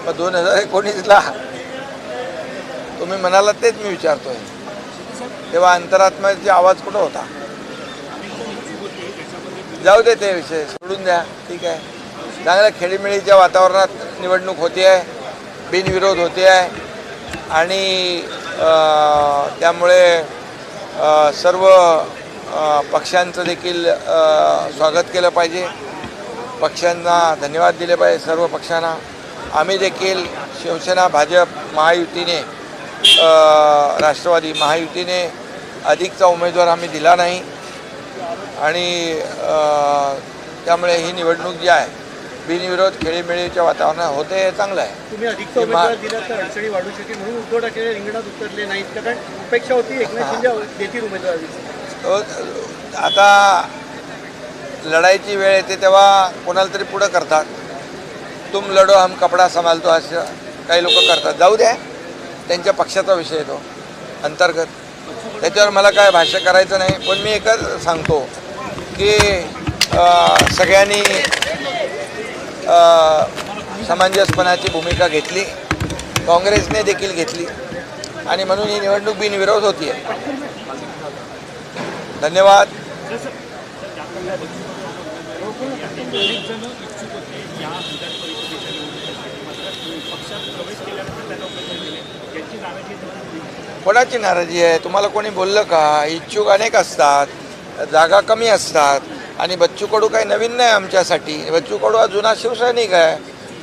मग 2019ला तुम्ही म्हणाला तेच मी विचारतोय, तेव्हा अंतरात्म्याचा आवाज कुठं होता? जाऊ दे, ते विषय सोडून द्या. ठीक आहे, चांगल्या खेळीमेळीच्या वातावरणात निवडणूक होते आहे, बिनविरोध होते आहे आणि त्यामुळे सर्व पक्षांचं देखील स्वागत केलं पाहिजे. पक्षांना धन्यवाद दिले पाहिजे, सर्व पक्षांना. आम्ही देखील शिवसेना, भाजप, महायुतीने, राष्ट्रवादी महायुतीने अधिकचा उमेदवार आम्ही दिला नाही आणि त्यामुळे ही निवडणूक जी आहे बिनविरोध खेळीमेळीच्या वातावरणात होते, हे चांगलं आहे. तुम्ही अधिकचा उमेदवार दिला तर अडचणी वाढू शकेल म्हणून उद्धव ठाकरे रिंगणात उतरले नाहीत, कारण अपेक्षा होती एकनाथ शिंदे देतील उमेदवारी. आता लढाईची वेळ येते तेव्हा कोणाला तरी पुढं करतात. तुम लढो हम कपडा संभालतो असं काही लोक करतात. जाऊ द्या, त्यांच्या पक्षाचा विषय येतो अंतर्गत, त्याच्यावर मला काय भाष्य करायचं नाही. पण मी एकच सांगतो की सगळ्यांनी समंजसपणाची भूमिका घेतली, काँग्रेसने देखील घेतली आणि म्हणून ही निवडणूक बिनविरोध होती आहे. धन्यवाद. कोणाची नाराजी आहे? तुम्हाला कोणी बोललं का? इच्छुक अनेक असतात, जागा कमी असतात आणि बच्चू कडू काही नवीन नाही आमच्यासाठी. बच्चू कडू हा जुना शिवसैनिक आहे,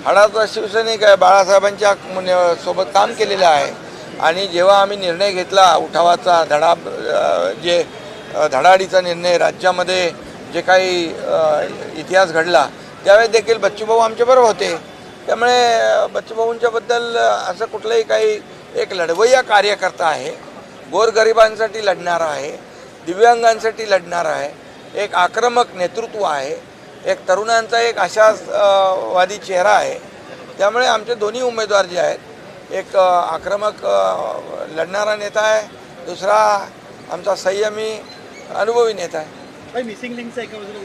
हाडाचा शिवसैनिक आहे, बाळासाहेबांच्या सोबत काम केलेलं आहे. आणि जेव्हा आम्ही निर्णय घेतला उठावाचा, धडाडीचा निर्णय, राज्यामध्ये जे काही इतिहास घडला, त्यावेळेस देखील बच्चूभाऊ आमच्याबरोबर होते. त्यामुळे बच्चूभाऊंच्याबद्दल असं कुठलंही काही, एक लढवय्या कार्यकर्ता आहे, गोरगरिबांसाठी लढणारा आहे, दिव्यांगांसाठी लढणारा आहे, एक आक्रमक नेतृत्व आहे, एक तरुणांचा एक आशावादी चेहरा आहे. त्यामुळे आमचे दोन्ही उमेदवार जे आहेत, एक आक्रमक लढणारा नेता आहे, दुसरा आमचा संयमी अनुभवी नेता आहे. मिसिंग लिंकचा एका बाजूला